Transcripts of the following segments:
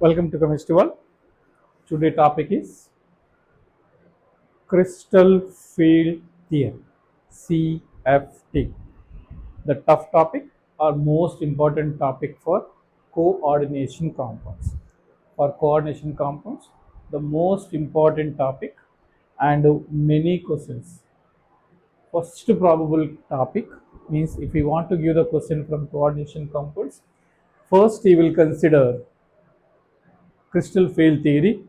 Welcome to Chemistry World. Today topic is crystal field theory, CFT. The tough topic or most important topic for coordination compounds. For coordination compounds, the most important topic and many questions. First probable topic means if you want to give the question from coordination compounds, first you will consider crystal field theory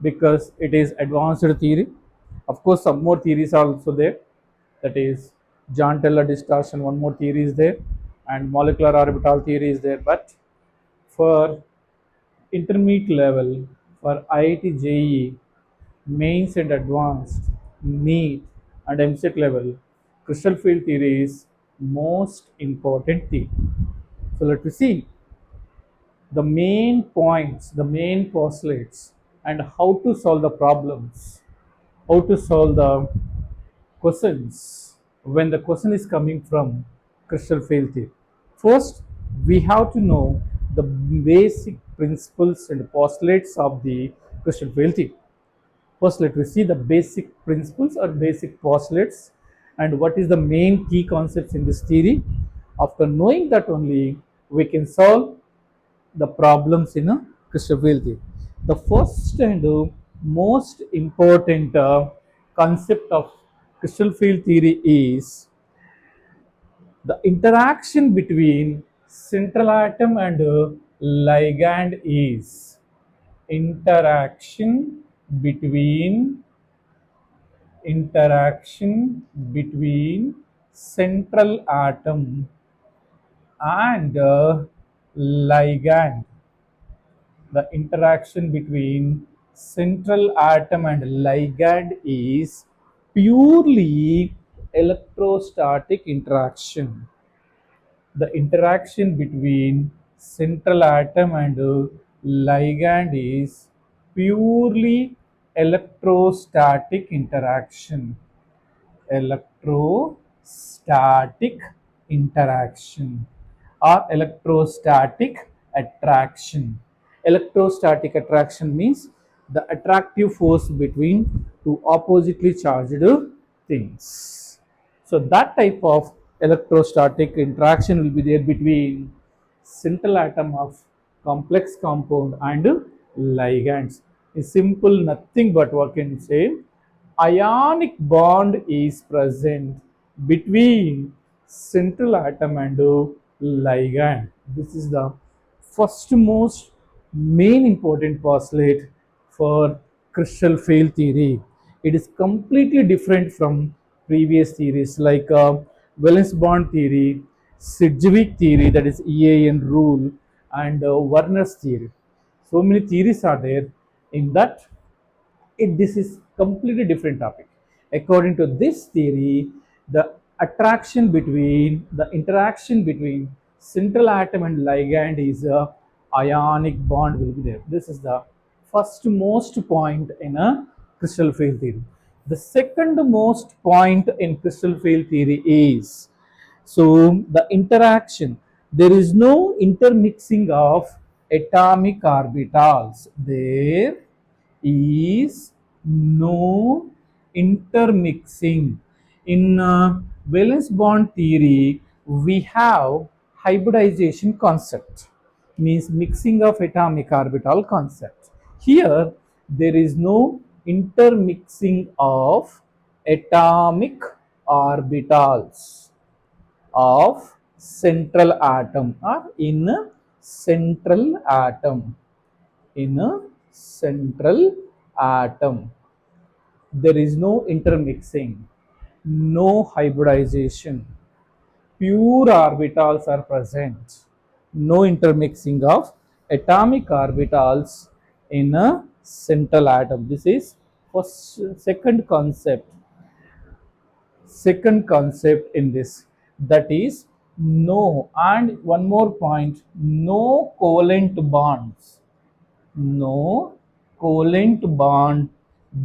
because it is advanced theory. Of course, some more theories are also there. That is John Teller distortion, one more theory is there, and molecular orbital theory is there. But for intermediate level, for IIT JEE, mains and advanced, NEET and MCET level, crystal field theory is most important theory. So let me see the main points, the main postulates, and how to solve the problems, how to solve the questions when the question is coming from crystal field theory. First, we have to know the basic principles and postulates of the crystal field theory. First, let us see the basic principles or basic postulates and what is the main key concepts in this theory. After knowing that only, we can solve the problems in a crystal field theory. The first and most important concept of crystal field theory is the interaction between central atom and ligand is interaction between interaction between central atom and ligand. The interaction between central atom and ligand is purely electrostatic interaction. The interaction between central atom and ligand is purely electrostatic interaction. Electrostatic interaction or electrostatic attraction. Electrostatic attraction means the attractive force between two oppositely charged things. So that type of electrostatic interaction will be there between central atom of complex compound and ligands. Is simple, nothing but what can say ionic bond is present between central atom and ligand. This is the first most main important postulate for crystal field theory. It is completely different from previous theories like valence bond theory, Sidgwick theory, that is EAN rule, and Werner's theory. So many theories are there. In that, this is completely different topic. According to this theory, the interaction between central atom and ligand is a ionic bond will be there. This is the first most point in a crystal field theory. The second most point in crystal field theory is the interaction. There is no intermixing of atomic orbitals. There is no intermixing. In valence bond theory, we have hybridization concept, means mixing of atomic orbital concept. Here, there is no intermixing of atomic orbitals of central atom or in a central atom. In a central atom, there is no intermixing, no hybridization. Pure orbitals are present. No intermixing of atomic orbitals in a central atom. This is first, second concept in this, that is no, and one more point, no covalent bonds, no covalent bond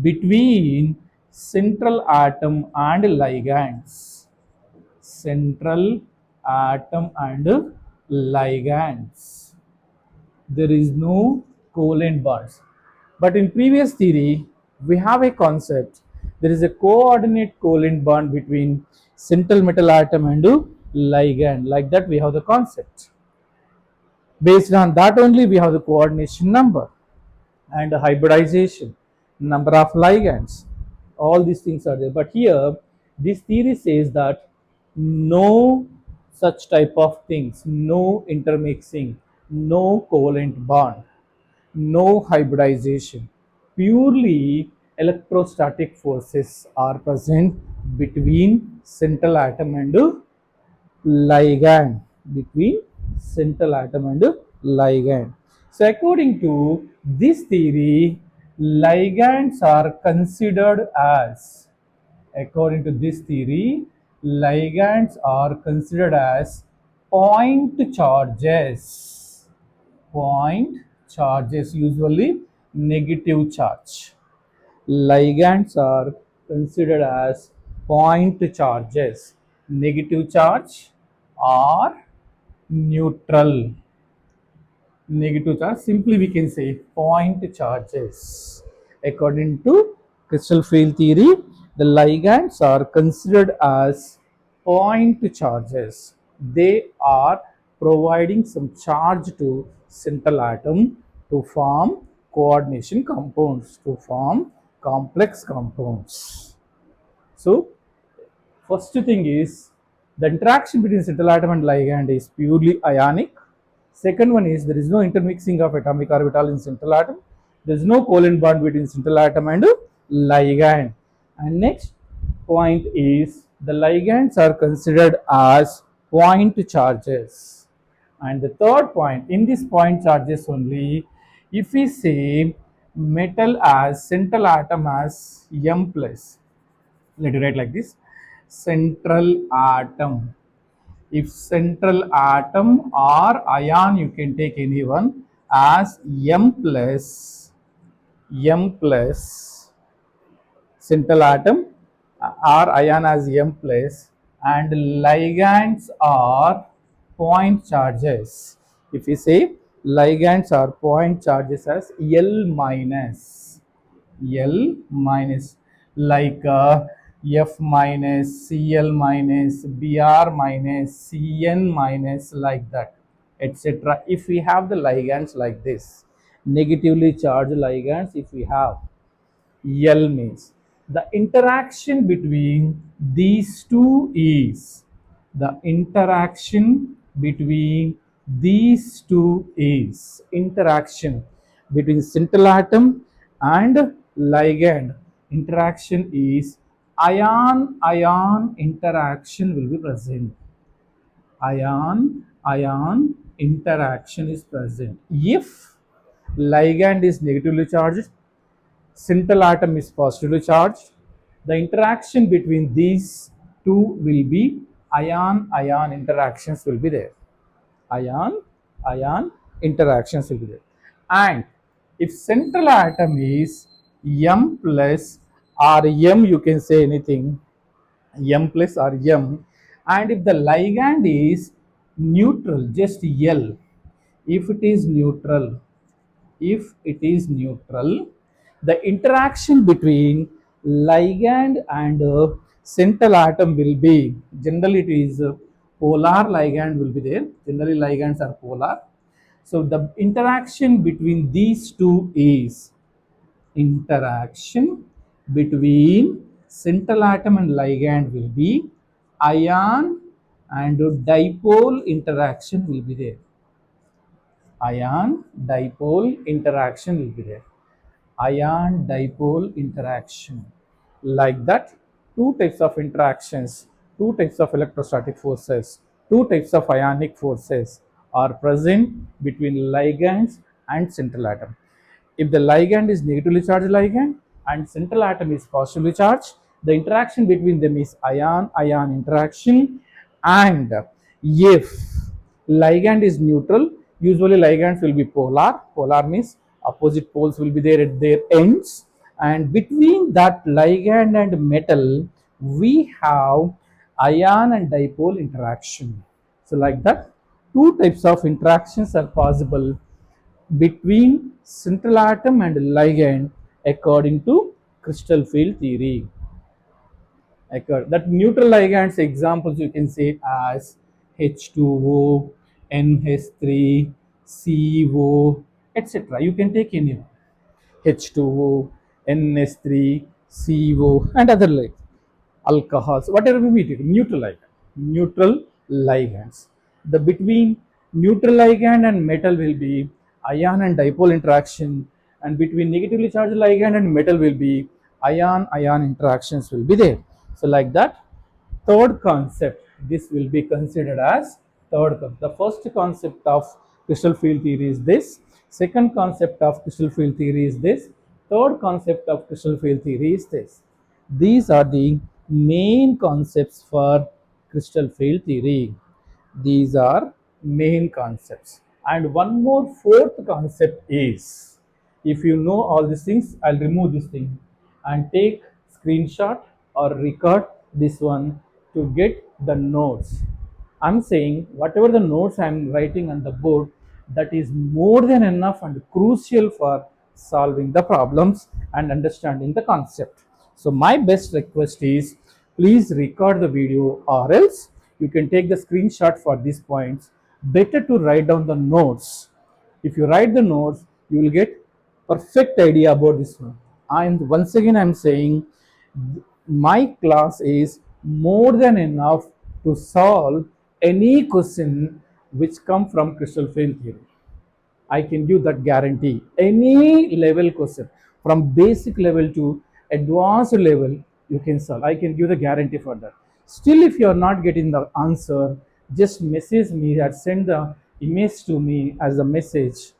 between central atom and ligands, central atom and ligands. There is no covalent bonds. But in previous theory, we have a concept. There is a coordinate covalent bond between central metal atom and ligand. Like that, we have the concept. Based on that only, we have the coordination number and hybridization, number of ligands. All these things are there. But here, this theory says that no such type of things, no intermixing, no covalent bond, no hybridization. Purely electrostatic forces are present between central atom and ligand, between central atom and ligand. So according to this theory, ligands are considered as, according to this theory, ligands are considered as point charges. Point charges, usually negative charge. Ligands are considered as point charges, negative charge or neutral. Negative charge, simply we can say point charges. According to crystal field theory, the ligands are considered as point charges. They are providing some charge to central atom to form coordination compounds, to form complex compounds. So first thing is, the interaction between central atom and ligand is purely ionic. Second one is, there is no intermixing of atomic orbital in central atom. There is no covalent bond between central atom and ligand. And next point is, the ligands are considered as point charges. And the third point, in this point charges only, if we say metal as central atom as M plus, let it write like this: central atom. If central atom or ion, you can take any one, as M plus central atom or ion as M plus, and ligands are point charges. If we say ligands are point charges as L minus, L minus, like F minus, Cl minus, Br minus, Cn minus, like that, etc. If we have the ligands like this, negatively charged ligands, if we have, L means the interaction between these two is, the interaction between these two is, interaction between central atom and ligand, interaction is ion ion interaction will be present. Ion ion interaction is present. If ligand is negatively charged, central atom is positively charged, the interaction between these two will be ion ion interactions will be there. Ion ion interactions will be there. And if central atom is M plus or M, you can say anything, M plus or M, and if the ligand is neutral, just L, if it is neutral, if it is neutral, the interaction between ligand and central atom will be, generally it is polar ligand will be there, generally ligands are polar. So the interaction between these two is, interaction between central atom and ligand will be ion and dipole interaction will be there. Ion dipole interaction will be there. Ion dipole interaction. Like that, two types of interactions, two types of electrostatic forces, two types of ionic forces are present between ligands and central atom. If the ligand is negatively charged ligand and central atom is positively charged, the interaction between them is ion ion interaction. And if ligand is neutral, usually ligands will be polar. Polar means opposite poles will be there at their ends, and between that ligand and metal we have ion and dipole interaction. So like that, two types of interactions are possible between central atom and ligand according to crystal field theory. That neutral ligands examples you can say as H2O, NH3, CO, etc. You can take any H2O, NH3, CO, and other like alcohols, whatever we take, neutral ligands. The between neutral ligand and metal will be ion and dipole interaction, and between negatively charged ligand and metal will be ion-ion interactions will be there. So like that, third concept, this will be considered as third concept. The first concept of crystal field theory is this. Second concept of crystal field theory is this. Third concept of crystal field theory is this. These are the main concepts for crystal field theory. These are main concepts. And one more fourth concept is, if you know all these things, I'll remove this thing and take screenshot or record this one to get the notes. I'm saying whatever the notes I'm writing on the board, that is more than enough and crucial for solving the problems and understanding the concept. So my best request is, please record the video, or else you can take the screenshot for these points. Better to write down the notes. If you write the notes, you will get perfect idea about this one. And once again I'm saying, my class is more than enough to solve any question which come from crystal field theory. I can give that guarantee. Any level question, from basic level to advanced level, you can solve. I can give the guarantee for that. Still, if you are not getting the answer, just message me or send the image to me as a message.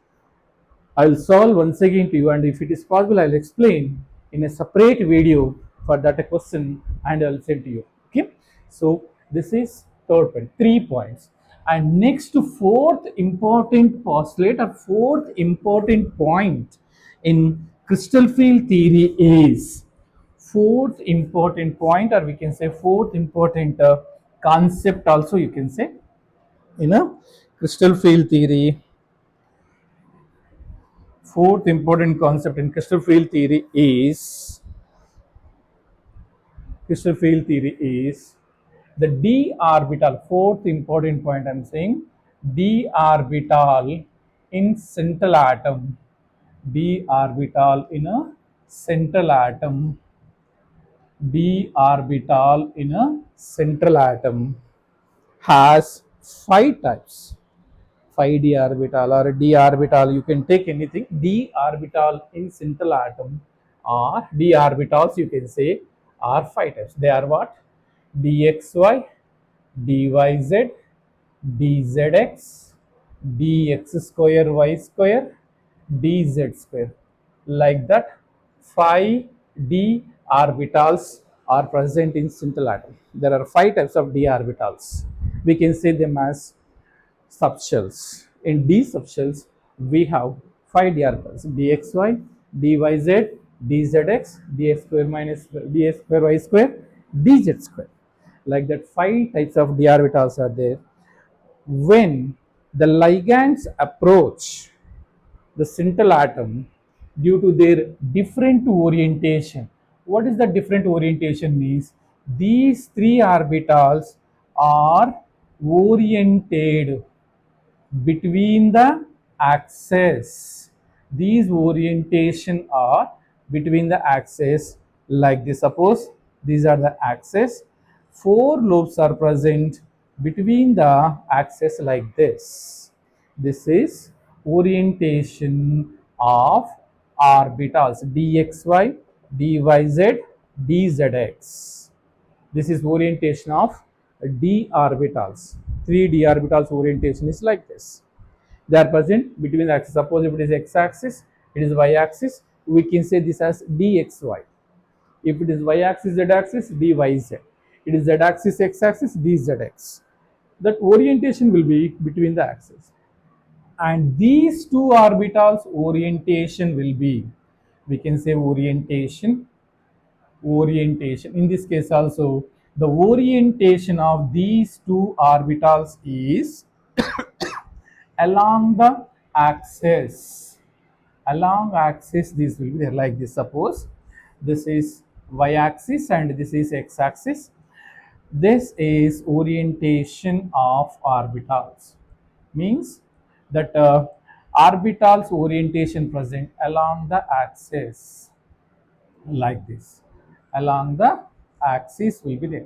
I'll solve once again to you, and if it is possible, I'll explain in a separate video for that question, and I'll send to you. Okay, so this is third point, 3 points. And next to fourth important postulate or fourth important point in crystal field theory is, fourth important point, or we can say fourth important concept also, you can say, in a crystal field theory. Fourth important concept in crystal field theory is the d orbital. Fourth important point I'm saying, d orbital in central atom. D orbital in a central atom. D orbital in a central atom has 5 types. 5d orbital or d orbital, you can take anything. D orbital in central atom, or d orbitals you can say, are 5 types. They are what? dxy, dyz, dzx, dx square y square, dz square. Like that, 5d orbitals are present in central atom. There are 5 types of d orbitals. We can say them as subshells. In D subshells, we have 5 d orbitals: dxy, dyz, dzx, dx square minus dx square y square, dz square. Like that, 5 types of d orbitals are there. When the ligands approach the central atom, due to their different orientation, what is the different orientation means? These 3 orbitals are oriented between the axes. These orientation are between the axes, like this. Suppose these are the axes. 4 lobes are present between the axes like this. This is orientation of orbitals dxy, dyz, dzx. This is orientation of d orbitals. 3d orbitals orientation is like this. They are present between the axis. Suppose if it is x-axis, it is y-axis. We can say this as dxy. If it is y-axis, z-axis, dyz. It is z-axis, x-axis, dzx. That orientation will be between the axes. And these 2 orbitals orientation will be, we can say orientation. In this case also, the orientation of these 2 orbitals is along the axis. Along axis, this will be there like this. Suppose this is y-axis and this is x-axis. This is orientation of orbitals. Means that orbitals orientation present along the axis like this. Along the axis will be there.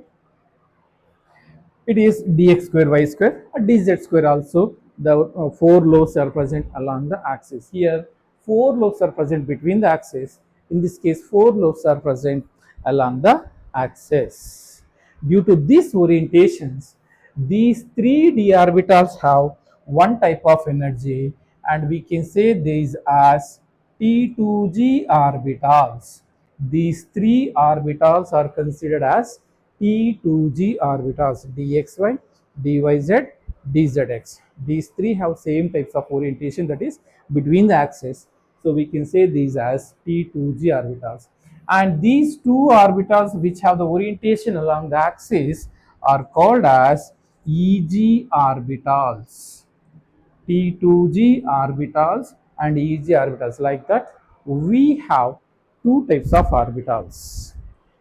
It is dx square y square or dz square also. The four lobes are present along the axis. Here four lobes are present between the axis. In this case four lobes are present along the axis. Due to these orientations, these three d orbitals have one type of energy, and we can say these as T2G orbitals. These three orbitals are considered as T2G orbitals: dxy, dyz, dzx. These three have same types of orientation, that is between the axis. So we can say these as T2G orbitals. And these two orbitals which have the orientation along the axis are called as EG orbitals. T2G orbitals and EG orbitals. Like that, we have two types of orbitals.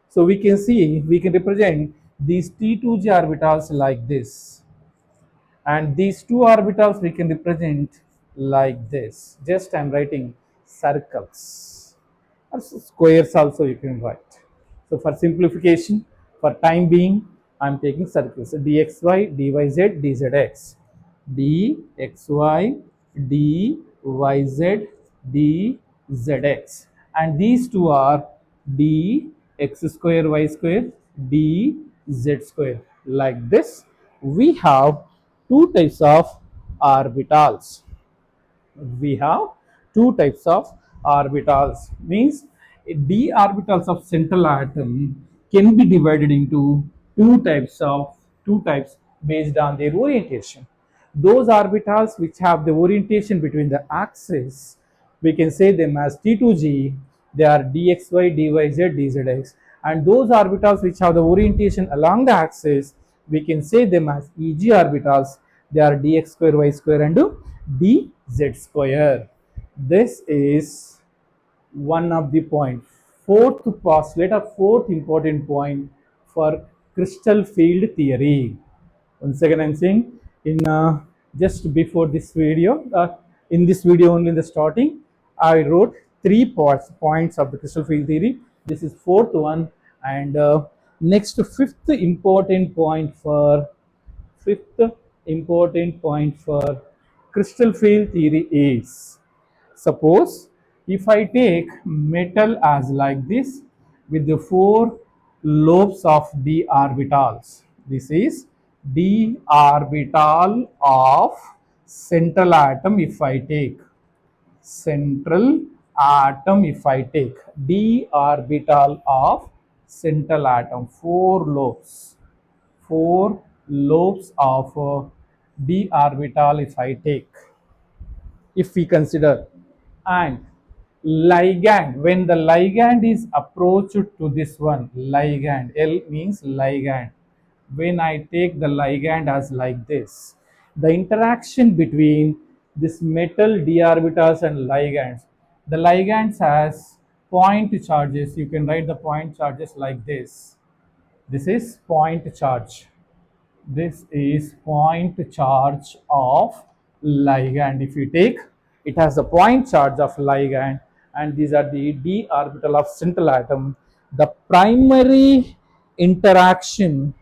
So we can see, we can represent these T2G orbitals like this, and these two orbitals we can represent like this. Just I am writing circles or squares also you can write. So for simplification, for time being, I am taking circles: dxy, dyz, dzx, dxy, dyz, dzx, and these two are dx square y square, dz square. Like this, we have two types of orbitals. We have two types of orbitals. Means d orbitals of central atom can be divided into two types based on their orientation. Those orbitals which have the orientation between the axis, we can say them as T2G. They are dxy, dyz, dzx. And those orbitals which have the orientation along the axis, we can say them as EG orbitals. They are dx square, y square and dz square. This is one of the point. Fourth postulate or fourth important point for crystal field theory. Once again, I'm saying in just before this video, in this video only in the starting, I wrote three points of the crystal field theory. This is fourth one, and next fifth important point for crystal field theory is, suppose if I take metal as like this with the four lobes of d orbitals. This is d orbital of central atom. If I take central atom, if I take d orbital of central atom, four lobes of d orbital if I take, if we consider, and ligand, when the ligand is approached to this one, ligand, L means ligand, when I take the ligand as like this, the interaction between this metal d orbitals and ligands, the ligands has point charges. You can write the point charges like this. This is point charge. This is point charge of ligand. If you take, it has a point charge of ligand, and these are the d orbital of central atom. The primary interaction,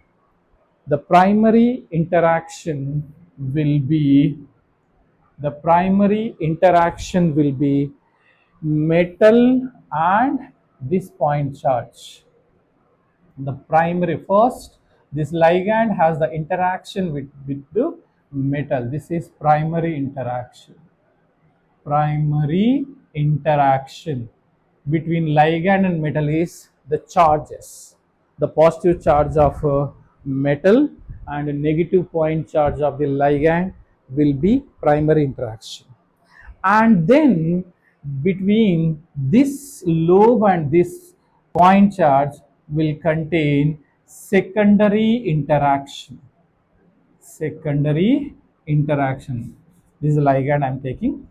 the primary interaction will be, the primary interaction will be metal and this point charge. The primary, first this ligand has the interaction with the metal. This is primary interaction. Primary interaction between ligand and metal is the charges. The positive charge of metal and a negative point charge of the ligand will be primary interaction. And then between this lobe and this point charge will contain secondary interaction. Secondary interaction. This is ligand I am taking.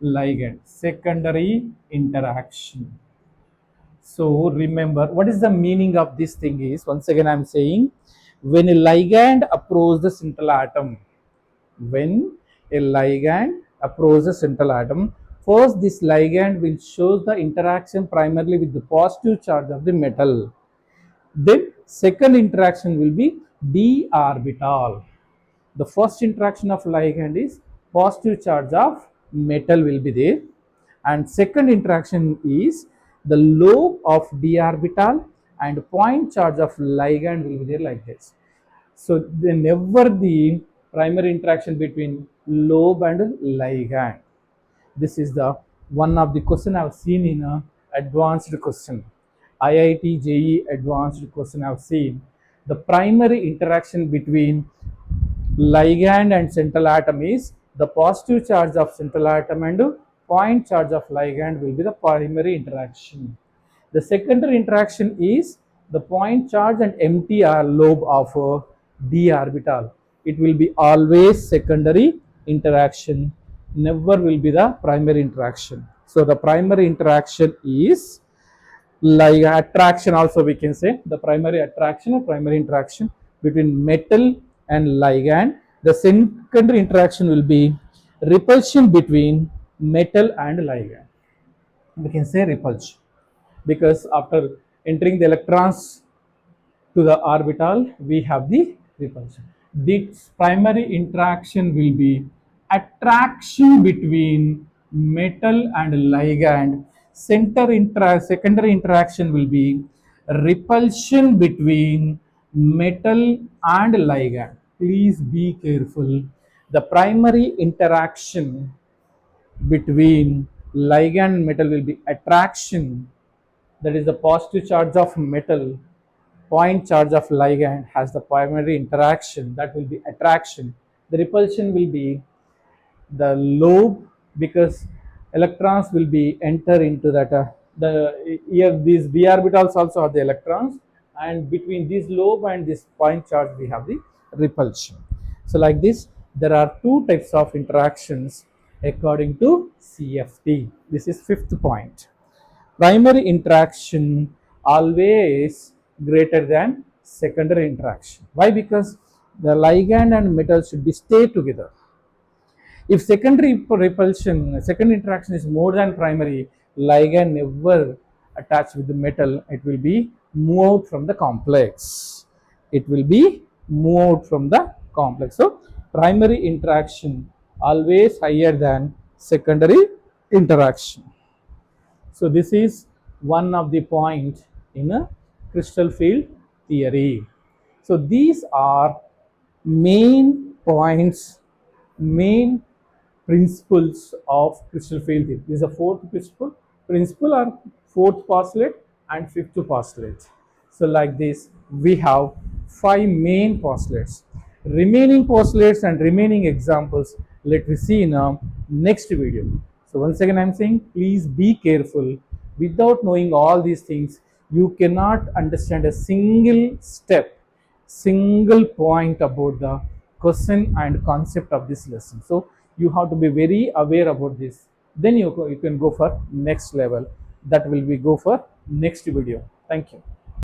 ligand, secondary interaction. So remember, what is the meaning of this thing is, once again I am saying, when a ligand approaches the central atom, when a ligand approaches the central atom, first this ligand will show the interaction primarily with the positive charge of the metal. Then second interaction will be d orbital. The first interaction of ligand is positive charge of metal will be there, and second interaction is the lobe of d orbital and point charge of ligand will be there like this. So whenever the primary interaction between lobe and ligand, this is the one of the question I have seen in a advanced question. IIT JE advanced question I have seen. The primary interaction between ligand and central atom is the positive charge of central atom and point charge of ligand will be the primary interaction. The secondary interaction is the point charge and empty lobe of d orbital. It will be always secondary interaction, never will be the primary interaction. So the primary interaction is like attraction, also we can say the primary attraction or primary interaction between metal and ligand. The secondary interaction will be repulsion between metal and ligand. We can say repulsion because after entering the electrons to the orbital, we have the repulsion. This primary interaction will be attraction between metal and ligand. Secondary interaction will be repulsion between metal and ligand. Please be careful. The primary interaction between ligand and metal will be attraction, that is the positive charge of metal, point charge of ligand has the primary interaction, that will be attraction. The repulsion will be the lobe because electrons will be enter into that the here these d orbitals also are the electrons, and between this lobe and this point charge we have the repulsion. So like this there are two types of interactions according to CFT. This is fifth point. Primary interaction always greater than secondary interaction. Why? Because the ligand and metal should be stay together. If second interaction is more than primary, ligand never attached with the metal, it will be moved from the complex. It will be moved from the complex. So primary interaction always higher than secondary interaction. So this is one of the point in a crystal field theory. So these are main points, main principles of crystal field theory. This is the fourth principle. Principle are fourth postulate and fifth postulate. So like this, we have five main postulates. Remaining postulates and remaining examples, let me see in a next video. So once again, I'm saying, please be careful. Without knowing all these things, you cannot understand a single step, single point about the question and concept of this lesson. So you have to be very aware about this. Then you can go for next level. That will be go for next video. Thank you.